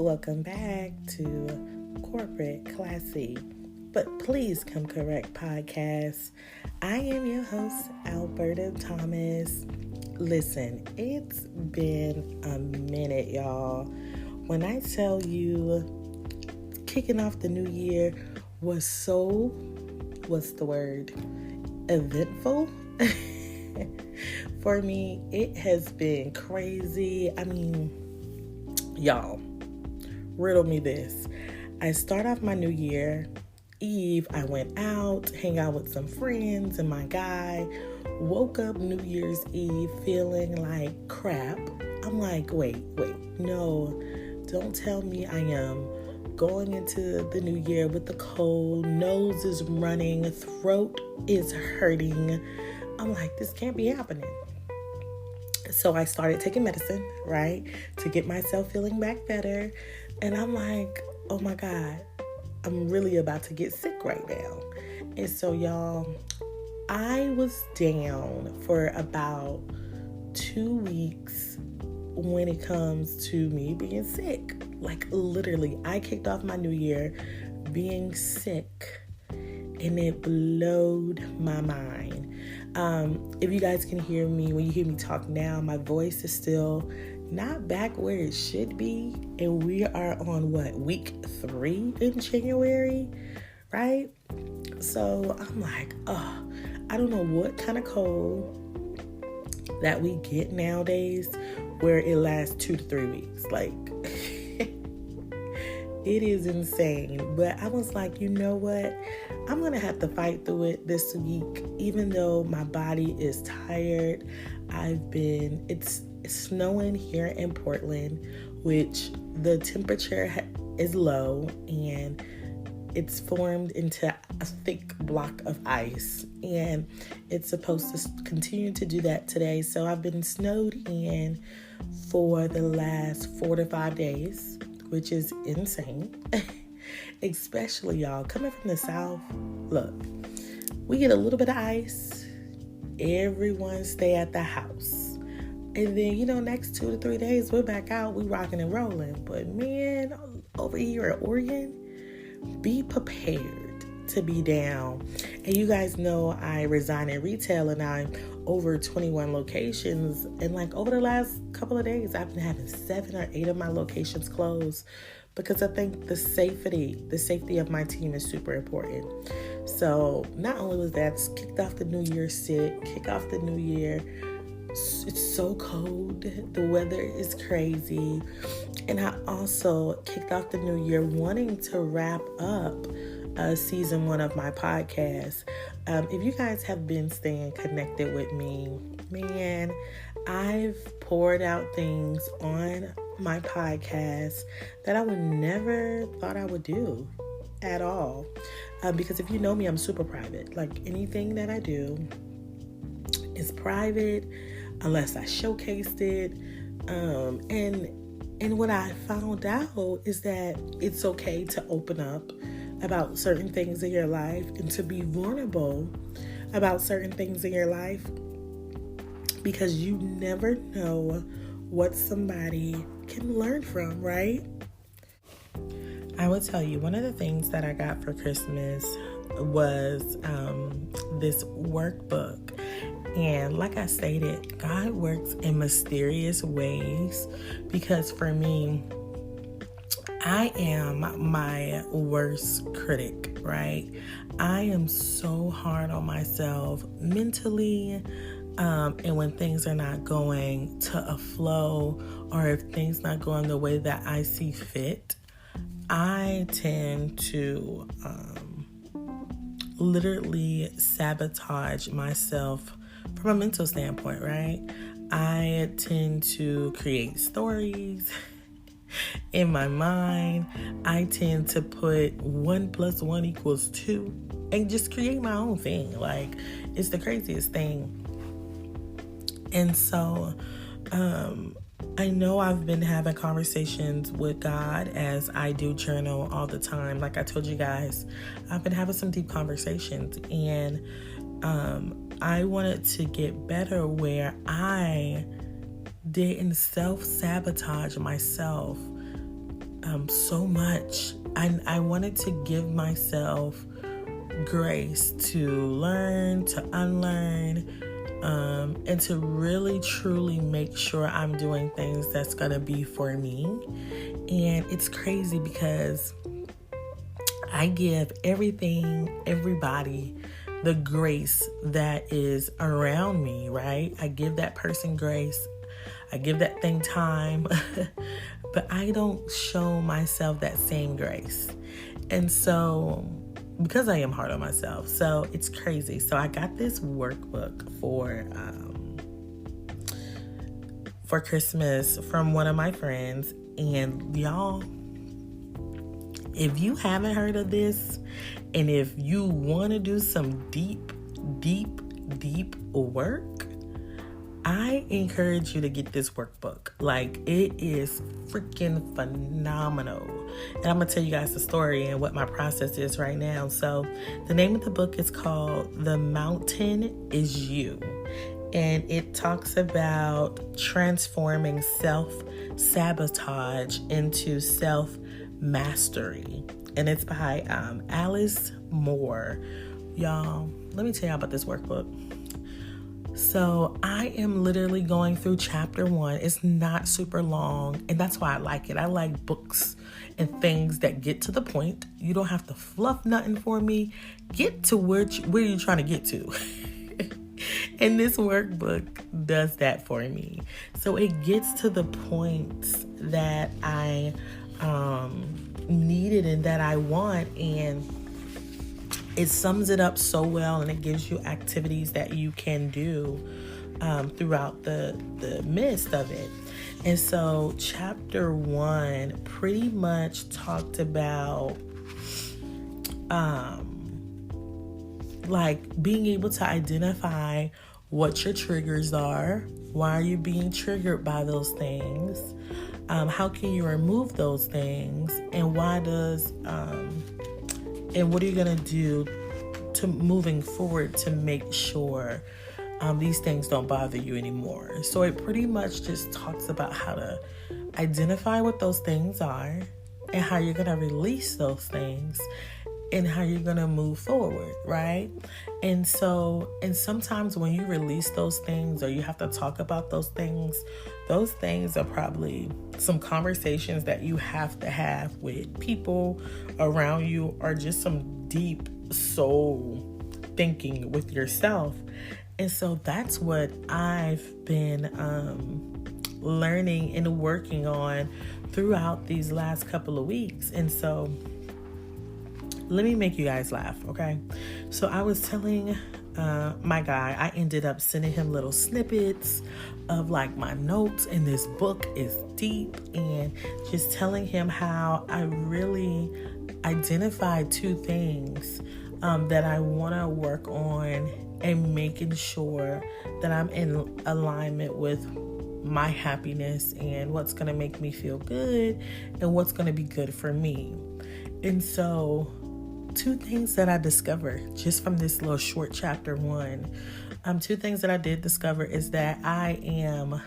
welcome back to Corporate Classy, but Please Come Correct podcast. I am your host, Alberta Thomas. Listen, it's been a minute, y'all. When I tell you, kicking off the new year was so, eventful. For me, it has been crazy. I mean, y'all, riddle me this. I start off my new year Eve. I went out, hang out with some friends and my guy. Woke up New Year's Eve feeling like crap. I'm like, wait, no, don't tell me I am going into the new year with the cold, nose is running, throat is hurting. I'm like, this can't be happening. So I started taking medicine, right, to get myself feeling back better. And I'm like, oh my God, I'm really about to get sick right now. And so, y'all, I was down for about 2 weeks when it comes to me being sick. Like, literally, I kicked off my new year being sick, and it blowed my mind. If you guys can hear me, when you hear me talk now, my voice is still not back where it should be. And we are on week 3 in January, right? So I'm like, I don't know what kind of cold that we get nowadays where it lasts 2 to 3 weeks. Like, it is insane. But I was like, you know what? I'm going to have to fight through it this week, even though my body is tired. It's snowing here in Portland, which the temperature is low and it's formed into a thick block of ice. And it's supposed to continue to do that today. So I've been snowed in for the last 4 to 5 days, which is insane. Especially, y'all, coming from the South. Look, we get a little bit of ice. Everyone stay at the house. And then, next 2 to 3 days, we're back out. We rocking and rolling. But man, over here at Oregon, be prepared to be down. And you guys know I reside in retail and I'm over 21 locations. And like over the last couple of days, I've been having 7 or 8 of my locations closed because I think the safety of my team is super important. So not only was that, kicked off the new year sick, kick off the new year. It's so cold. The weather is crazy. And I also kicked off the new year wanting to wrap up season 1 of my podcast. If you guys have been staying connected with me, man, I've poured out things on my podcast that I would never thought I would do at all. Because if you know me, I'm super private. Like, anything that I do is private unless I showcased it. And what I found out is that it's okay to open up about certain things in your life and to be vulnerable about certain things in your life, because you never know what somebody can learn from, right? I will tell you, one of the things that I got for Christmas was this workbook. And like I stated, God works in mysterious ways, because for me, I am my worst critic, right? I am so hard on myself mentally, and when things are not going to a flow, or if things not going the way that I see fit, I tend to literally sabotage myself from a mental standpoint, right? I tend to create stories in my mind. I tend to put 1 + 1 = 2 and just create my own thing. Like, it's the craziest thing. And so I know I've been having conversations with God, as I do journal all the time. Like I told you guys, I've been having some deep conversations, and I wanted to get better where I didn't self-sabotage myself so much. I wanted to give myself grace to learn, to unlearn, and to really truly make sure I'm doing things that's going to be for me. And it's crazy because I give everybody the grace that is around me, right? I give that person grace. I give that thing time, but I don't show myself that same grace. And so, because I am hard on myself, so it's crazy. So I got this workbook for Christmas from one of my friends, and y'all, if you haven't heard of this, and if you want to do some deep work, I encourage you to get this workbook. Like, it is freaking phenomenal. And I'm going to tell you guys the story and what my process is right now. So the name of the book is called The Mountain Is You. And it talks about transforming self-sabotage into self-mastery. And it's by Alice Moore. Y'all, let me tell you about this workbook. So I am literally going through chapter 1. It's not super long, and that's why I like it. I like books and things that get to the point. You don't have to fluff nothing for me. Get to where you're trying to get to. And this workbook does that for me. So it gets to the points that I needed and that I want, and it sums it up so well, and it gives you activities that you can do throughout the midst of it. And so chapter 1 pretty much talked about like being able to identify what your triggers are. Why are you being triggered by those things? How can you remove those things? And and what are you going to do to moving forward to make sure these things don't bother you anymore? So it pretty much just talks about how to identify what those things are and how you're going to release those things and how you're going to move forward, right? And sometimes when you release those things or you have to talk about those things are probably some conversations that you have to have with people around you, or just some deep soul thinking with yourself. And so that's what I've been learning and working on throughout these last couple of weeks. And so let me make you guys laugh, okay? So I was telling my guy, I ended up sending him little snippets of like my notes, and this book is deep, and just telling him how I really identified 2 things that I want to work on, and making sure that I'm in alignment with my happiness and what's going to make me feel good and what's going to be good for me. And so 2 things that I discovered just from this little short chapter 1, 2 things that I did discover is that I am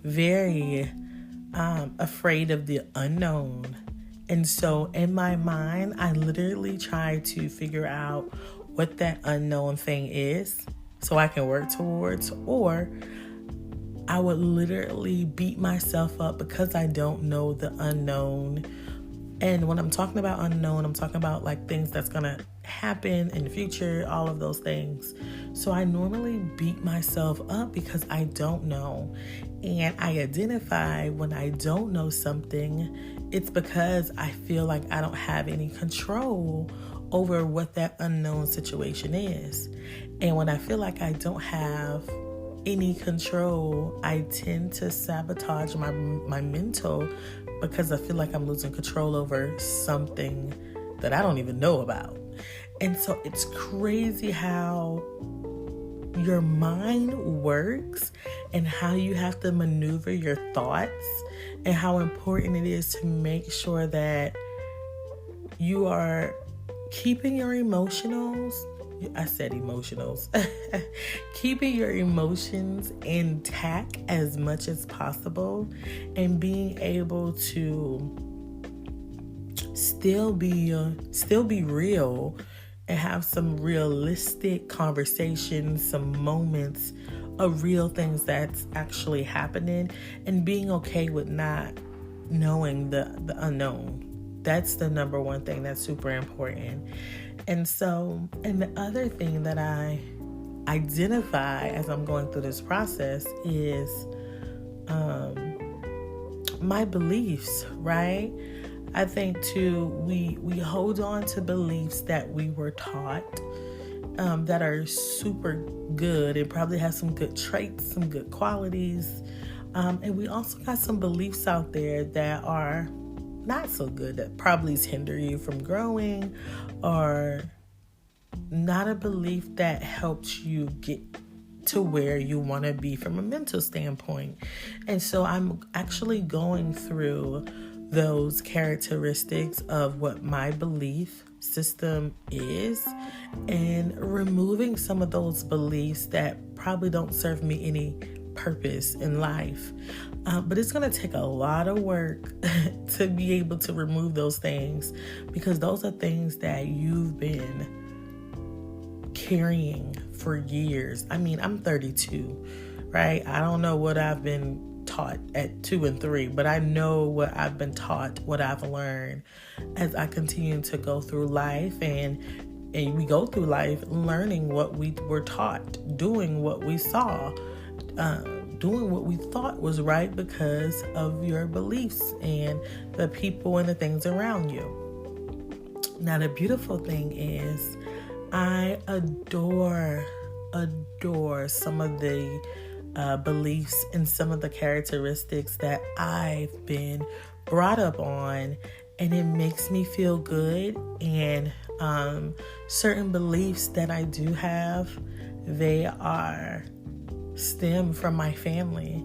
very afraid of the unknown. And so in my mind, I literally try to figure out what that unknown thing is so I can work towards, or I would literally beat myself up because I don't know the unknown. And when I'm talking about unknown, I'm talking about like things that's going to happen in the future, all of those things. So I normally beat myself up because I don't know. And I identify when I don't know something, it's because I feel like I don't have any control over what that unknown situation is. And when I feel like I don't have any control, I tend to sabotage my mental, because I feel like I'm losing control over something that I don't even know about. And so it's crazy how your mind works and how you have to maneuver your thoughts, and how important it is to make sure that you are keeping your emotionals, keeping your emotions intact as much as possible, and being able to still be real and have some realistic conversations, some moments of real things that's actually happening, and being okay with not knowing the unknown. That's the number one thing that's super important. And the other thing that I identify as I'm going through this process is my beliefs, right? I think too, we hold on to beliefs that we were taught that are super good and probably have some good traits, some good qualities. And we also got some beliefs out there that are not so good, that probably hinder you from growing, or not a belief that helps you get to where you want to be from a mental standpoint. And so I'm actually going through those characteristics of what my belief system is and removing some of those beliefs that probably don't serve me any purpose in life. But it's going to take a lot of work to be able to remove those things, because those are things that you've been carrying for years. I mean, I'm 32, right? I don't know what I've been taught at 2 and 3, but I know what I've been taught, what I've learned as I continue to go through life, and we go through life learning what we were taught, doing what we saw, doing what we thought was right because of your beliefs and the people and the things around you. Now, the beautiful thing is I adore some of the beliefs and some of the characteristics that I've been brought up on, and it makes me feel good. And certain beliefs that I do have, they are stem from my family,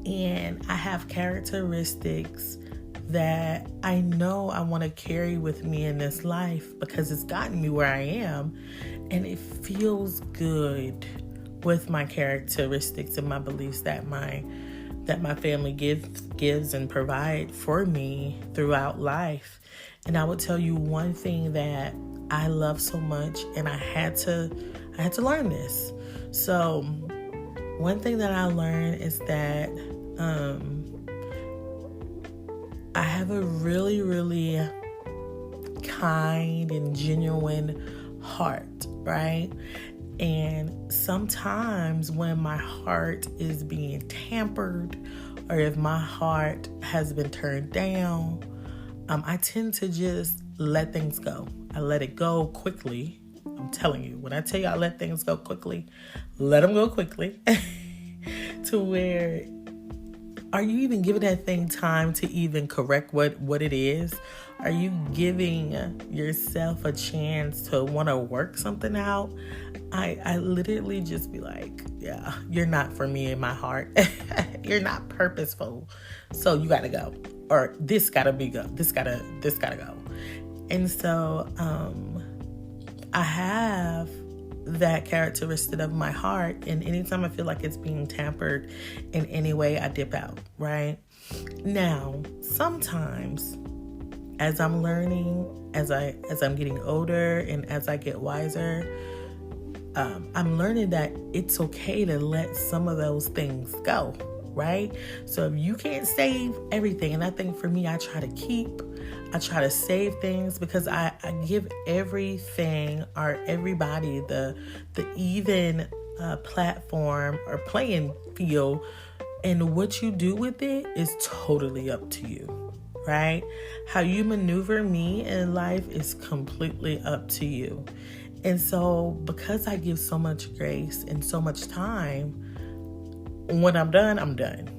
and I have characteristics that I know I want to carry with me in this life because it's gotten me where I am, and it feels good with my characteristics and my beliefs that my family gives and provide for me throughout life. And I would tell you one thing that I love so much, and I had to learn this. So one thing that I learned is that I have a really, really kind and genuine heart, right? And sometimes when my heart is being tampered, or if my heart has been turned down, I tend to just let things go. I let it go quickly. I'm telling you, when I tell you I let things go quickly, let them go quickly. To where, are you even giving that thing time to even correct what it is? Are you giving yourself a chance to want to work something out? I literally just be like, yeah, you're not for me in my heart. You're not purposeful. So you gotta go. Or this gotta go. This gotta go. And so I have that characteristic of my heart, and anytime I feel like it's being tampered in any way, I dip out, right? Now, sometimes as I'm learning, as I'm getting older and as I get wiser, I'm learning that it's okay to let some of those things go, right? So if you can't save everything, and I think for me, I try to save things, because I give everything or everybody the even platform or playing field, and what you do with it is totally up to you, right? How you maneuver me in life is completely up to you. And so because I give so much grace and so much time, when I'm done, I'm done.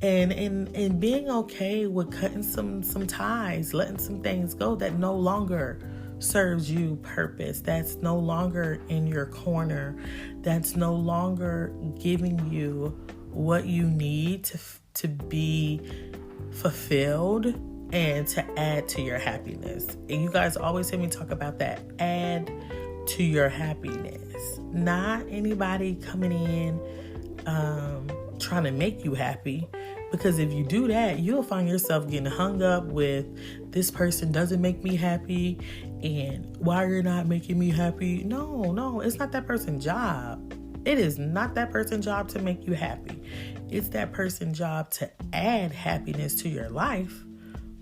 And being okay with cutting some ties, letting some things go that no longer serves you purpose, that's no longer in your corner, that's no longer giving you what you need to be fulfilled and to add to your happiness. And you guys always hear me talk about that, add to your happiness. Not anybody coming in trying to make you happy, Because if you do that, you'll find yourself getting hung up with, this person doesn't make me happy, and why you're not making me happy. No, it's not that person's job. It is not that person's job to make you happy. It's that person's job to add happiness to your life,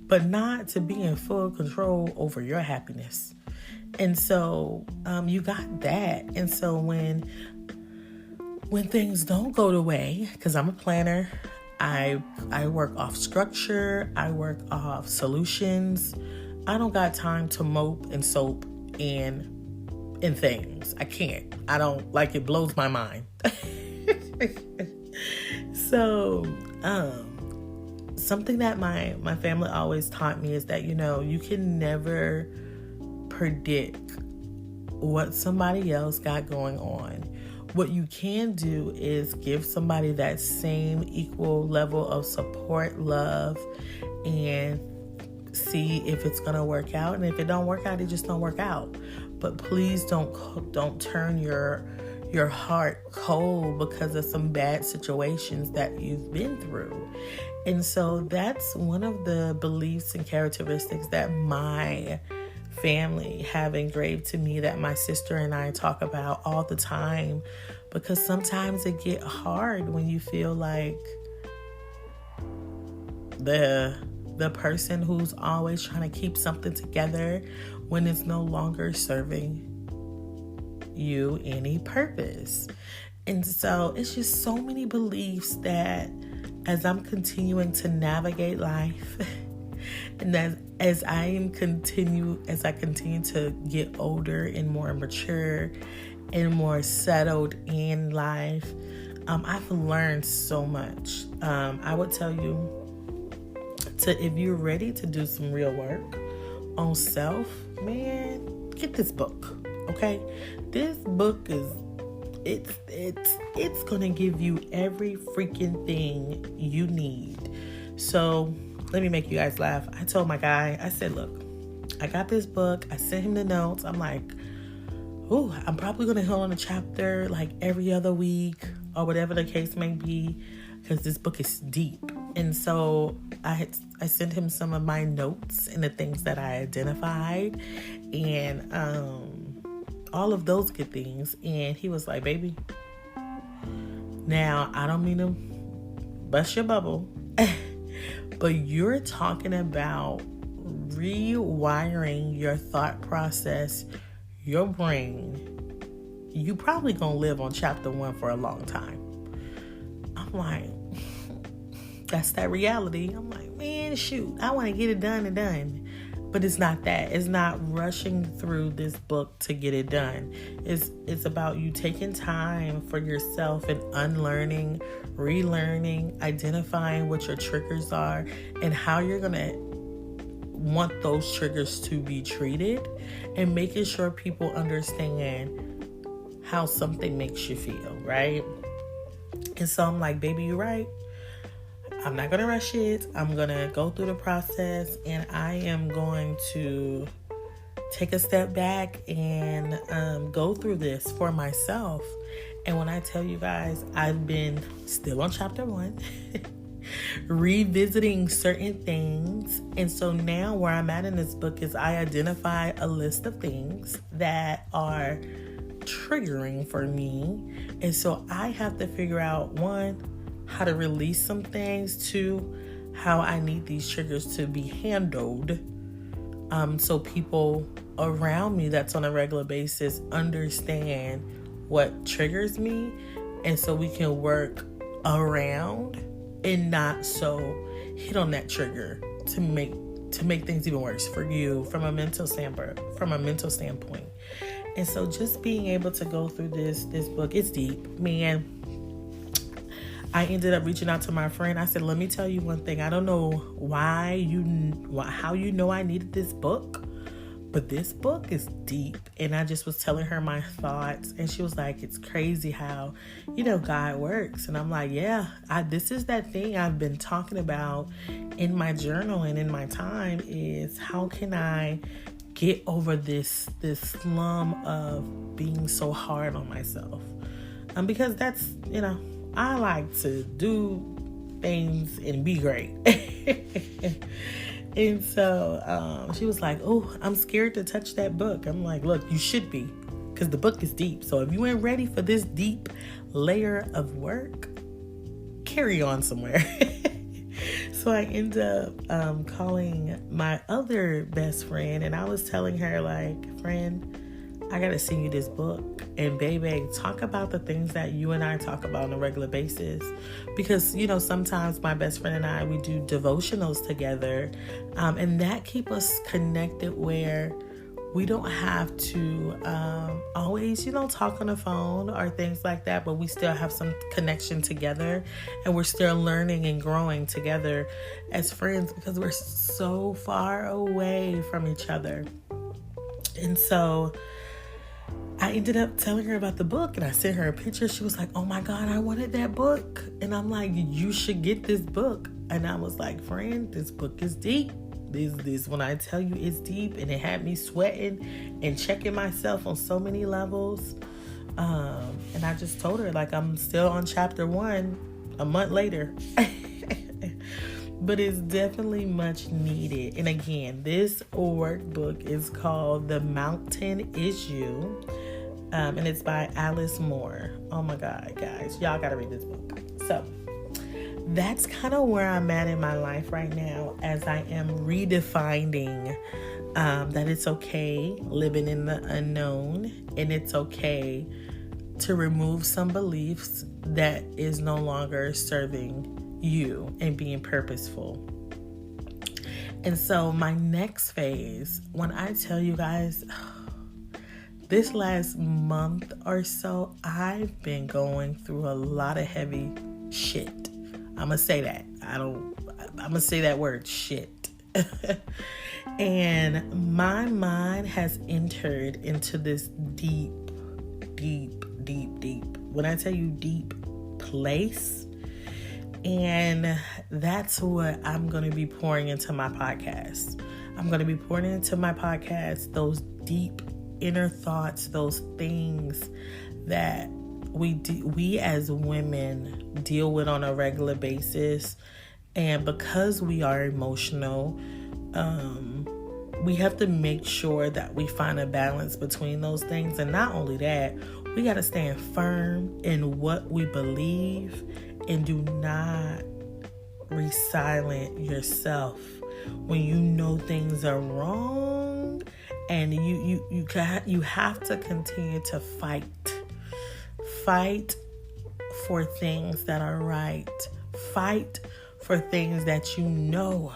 but not to be in full control over your happiness. And so you got that. And so when things don't go the way, because I'm a planner, I work off structure, I work off solutions. I don't got time to mope and soap and things. I can't. I don't, like, it blows my mind. So, something that my family always taught me is that, you can never predict what somebody else got going on. What you can do is give somebody that same equal level of support, love, and see if it's going to work out. And if it don't work out, it just don't work out. But please don't turn your heart cold because of some bad situations that you've been through. And so that's one of the beliefs and characteristics that my family have engraved to me, that my sister and I talk about all the time, because sometimes it get hard when you feel like the person who's always trying to keep something together when it's no longer serving you any purpose. And so it's just so many beliefs that as I'm continuing to navigate life and that as I continue to get older and more mature and more settled in life, I've learned so much. I would tell you, if you're ready to do some real work on self, man, get this book. Okay, this book it's gonna give you every freaking thing you need. So let me make you guys laugh. I told my guy, I said, look, I got this book. I sent him the notes. I'm like, I'm probably gonna hit on a chapter like every other week or whatever the case may be, because this book is deep. And so I sent him some of my notes and the things that I identified and all of those good things. And he was like, baby, now I don't mean to bust your bubble, but you're talking about rewiring your thought process, your brain. You probably gonna live on chapter 1 for a long time. I'm like, that's that reality. I'm like, man, shoot, I want to get it done and done. But it's not that. It's not rushing through this book to get it done. It's about you taking time for yourself and unlearning, relearning, identifying what your triggers are and how you're going to want those triggers to be treated, and making sure people understand how something makes you feel, right? And so I'm like, baby, you're right. I'm not going to rush it. I'm going to go through the process, and I am going to take a step back and go through this for myself. And when I tell you guys, I've been still on chapter 1, revisiting certain things. And so now where I'm at in this book is I identify a list of things that are triggering for me. And so I have to figure out, 1, how to release some things, 2, how I need these triggers to be handled, so people around me that's on a regular basis understand what triggers me, and so we can work around and not so hit on that trigger to make things even worse for you from a mental standpoint. And so just being able to go through this book, it's deep, man. I ended up reaching out to my friend. I said, let me tell you one thing. I don't know how you know I needed this book, but this book is deep. And I just was telling her my thoughts, and she was like, it's crazy how, God works. And I'm like, yeah, this is that thing I've been talking about in my journal and in my time, is how can I get over this slum of being so hard on myself? Because that's, I like to do things and be great. And so she was like, oh, I'm scared to touch that book. I'm like, look, you should be, because the book is deep. So if you ain't ready for this deep layer of work, carry on somewhere. So I end up calling my other best friend, and I was telling her, like, friend, I gotta send you this book, and baby, talk about the things that you and I talk about on a regular basis. Because, you know, sometimes my best friend and I, we do devotionals together, and that keep us connected where we don't have to always, you know, talk on the phone or things like that, but we still have some connection together, and we're still learning and growing together as friends because we're so far away from each other. And so I ended up telling her about the book, and I sent her a picture. She was like, oh my God, I wanted that book. And I'm like, you should get this book. And I was like, friend, this book is deep. This when I tell you it's deep, and it had me sweating and checking myself on so many levels. And I just told her, like, I'm still on chapter 1 a month later. But it's definitely much needed. And again, this workbook is called The Mountain Is You. And it's by Alice Moore. Oh my God, guys. Y'all got to read this book. So that's kind of where I'm at in my life right now, as I am redefining that it's okay living in the unknown, and it's okay to remove some beliefs that is no longer serving you and being purposeful. And so my next phase, when I tell you guys, this last month or so, I've been going through a lot of heavy shit. I'm going to say that. I'm going to say that word, shit. And my mind has entered into this deep, when I tell you deep place. And that's what I'm going to be pouring into my podcast. I'm going to be pouring into my podcast those deep inner thoughts, those things that we as women deal with on a regular basis. And because we are emotional, we have to make sure that we find a balance between those things. And not only that, we got to stand firm in what we believe, and do not re-silent yourself when you know things are wrong. And you have to continue to fight for things that are right. Fight for things that you know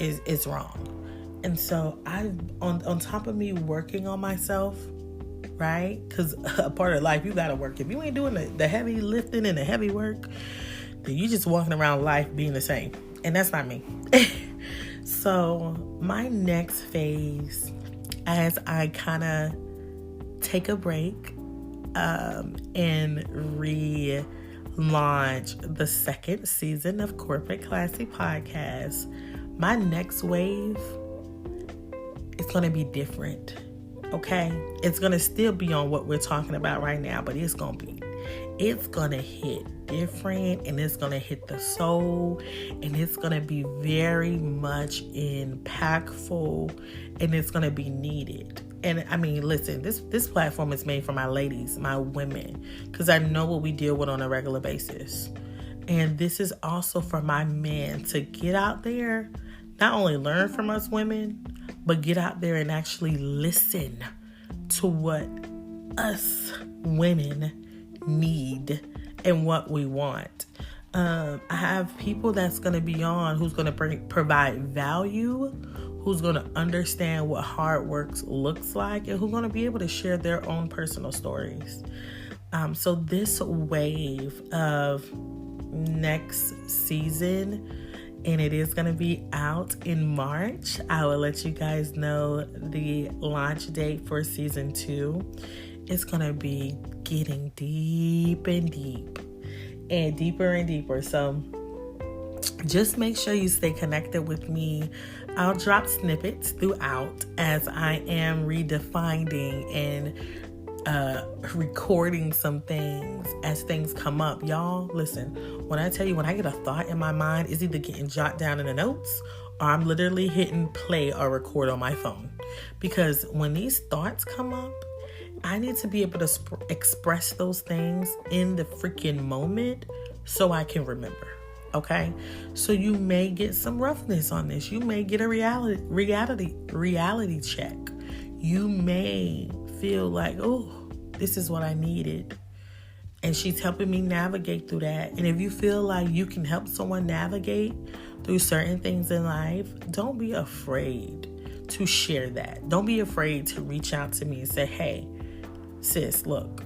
is wrong. And so I, on top of me working on myself, right? Because a part of life, you gotta work. If you ain't doing the heavy lifting and the heavy work, then you just walking around life being the same. And that's not me. So my next phase, as I kind of take a break and relaunch the second season of Corporate Classy Podcast, my next wave is going to be different. Okay? It's going to still be on what we're talking about right now, but it's going to hit different, and it's going to hit the soul, and it's going to be very much impactful, and it's going to be needed. And I mean, listen, this platform is made for my ladies, my women, because I know what we deal with on a regular basis. And this is also for my men to get out there, not only learn from us women, but get out there and actually listen to what us women need and what we want. I have people that's going to be on who's going to provide value, who's going to understand what hard work looks like, and who's going to be able to share their own personal stories. So this wave of next season, and it is going to be out in March. I will let you guys know the launch date for season 2. It's going to be getting deep and deep and deeper and deeper. So just make sure you stay connected with me. I'll drop snippets throughout as I am redefining and recording some things as things come up. Y'all, listen, when I tell you, when I get a thought in my mind, it's either getting jotted down in the notes or I'm literally hitting play or record on my phone. Because when these thoughts come up, I need to be able to express those things in the freaking moment so I can remember. Okay? So you may get some roughness on this. You may get a reality check. You may feel like, oh, this is what I needed. And she's helping me navigate through that. And if you feel like you can help someone navigate through certain things in life, don't be afraid to share that. Don't be afraid to reach out to me and say, hey, sis, look,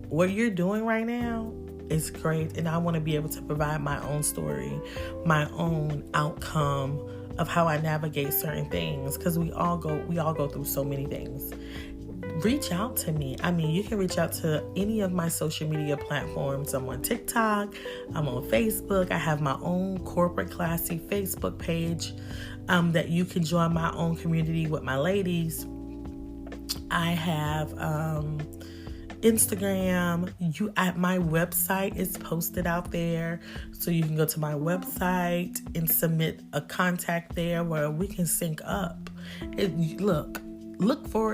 what you're doing right now is great. And I want to be able to provide my own story, my own outcome of how I navigate certain things. Because we all go through so many things. Reach out to me. I mean, you can reach out to any of my social media platforms. I'm on TikTok. I'm on Facebook. I have my own corporate classy Facebook page that you can join my own community with my ladies. I have Instagram. My website is posted out there, so you can go to my website and submit a contact there where we can sync up.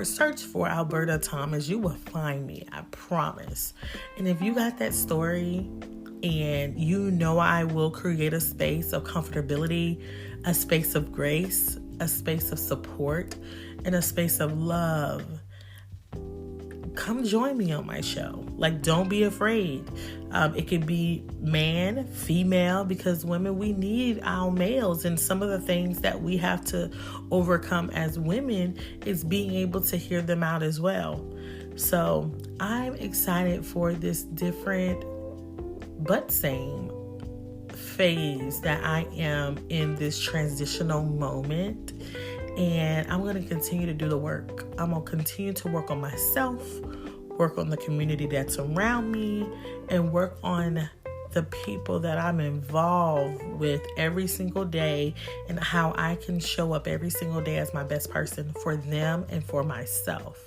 Search for Alberta Thomas. You will find me, I promise. And if you got that story and you know I will create a space of comfortability, a space of grace, a space of support, and a space of love, come join me on my show. Like, don't be afraid. It could be man, female, because women, we need our males. And some of the things that we have to overcome as women is being able to hear them out as well. So I'm excited for this different but same phase that I am in this transitional moment. And I'm going to continue to do the work. I'm going to continue to work on myself, work on the community that's around me, and work on the people that I'm involved with every single day and how I can show up every single day as my best person for them and for myself.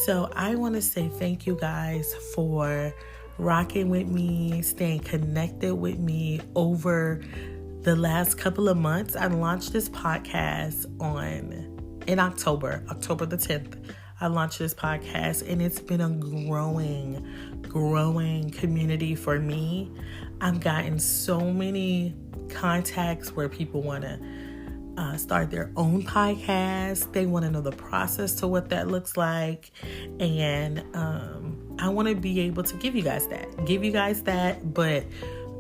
So I want to say thank you guys for rocking with me, staying connected with me over the last couple of months. I launched this podcast in October the 10th. I launched this podcast, and it's been a growing community for me. I've gotten so many contacts where people want to start their own podcast. They want to know the process to what that looks like. And I want to be able to give you guys that. But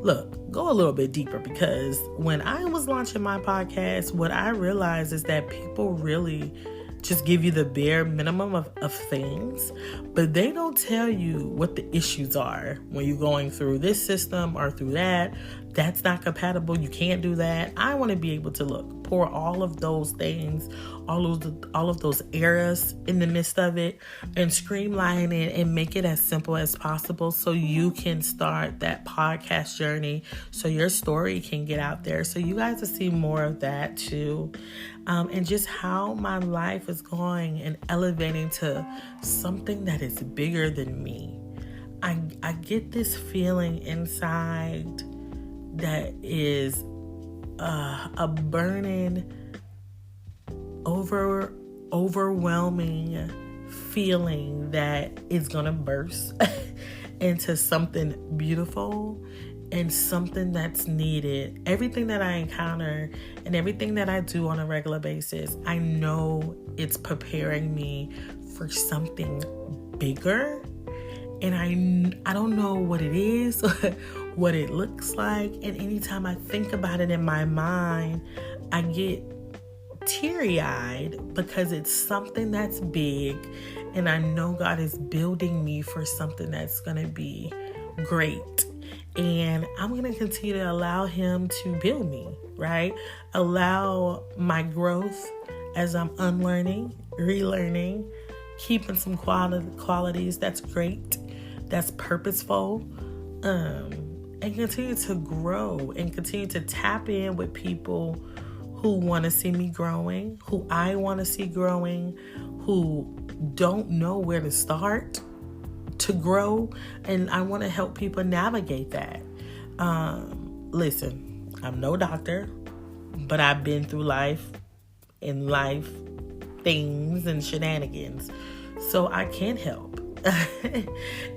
look, go a little bit deeper, because when I was launching my podcast, what I realized is that people really just give you the bare minimum of things, but they don't tell you what the issues are when you're going through this system or through that. That's not compatible. You can't do that. I want to be able to pour all of those things, all of those errors in the midst of it, and streamline it and make it as simple as possible so you can start that podcast journey, so your story can get out there, so you guys will see more of that too. And just how my life is going and elevating to something that is bigger than me. I get this feeling inside that is a burning, overwhelming feeling that is gonna burst into something beautiful and something that's needed. Everything that I encounter and everything that I do on a regular basis, I know it's preparing me for something bigger. And I don't know what it is, what it looks like. And anytime I think about it in my mind, I get teary-eyed because it's something that's big. And I know God is building me for something that's going to be great. And I'm going to continue to allow him to build me, right? Allow my growth as I'm unlearning, relearning, keeping some qualities that's great, that's purposeful, and continue to grow and continue to tap in with people who want to see me growing, who I want to see growing, who don't know where to start, to grow, and I want to help people navigate that. Listen, I'm no doctor, but I've been through life things and shenanigans, so I can help.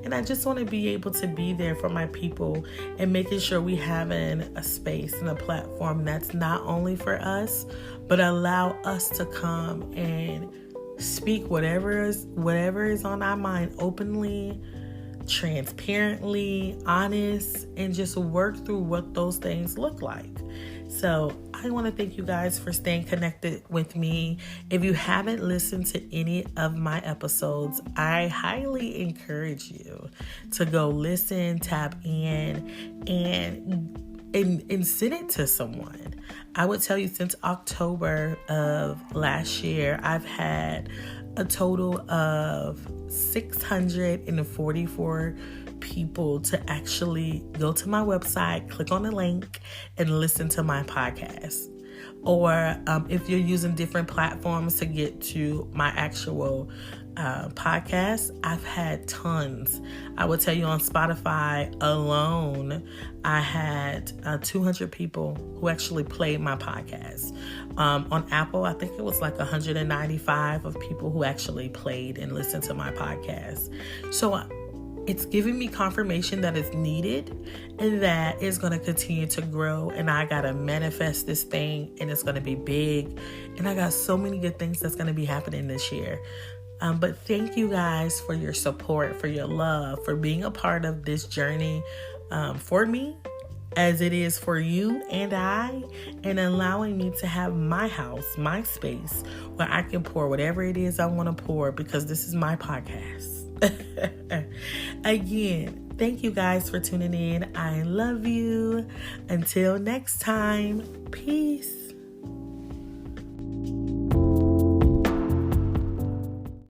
And I just want to be able to be there for my people and making sure we having a space and a platform that's not only for us, but allow us to come and speak whatever is on our mind openly, transparently, honest, and just work through what those things look like. So I want to thank you guys for staying connected with me. If you haven't listened to any of my episodes, I highly encourage you to go listen, tap in, and send it to someone. I would tell you, since October of last year, I've had a total of 644 people to actually go to my website, click on the link, and listen to my podcast. Or if you're using different platforms to get to my actual podcast, I've had tons. I would tell you, on Spotify alone, I had 200 people who actually played my podcast. On Apple, I think it was like 195 of people who actually played and listened to my podcast. So it's giving me confirmation that it's needed and that it's going to continue to grow, and I got to manifest this thing, and it's going to be big, and I got so many good things that's going to be happening this year. But thank you guys for your support, for your love, for being a part of this journey for me, as it is for you and I, and allowing me to have my house, my space, where I can pour whatever it is I want to pour, because this is my podcast. Again, thank you guys for tuning in. I love you. Until next time, peace.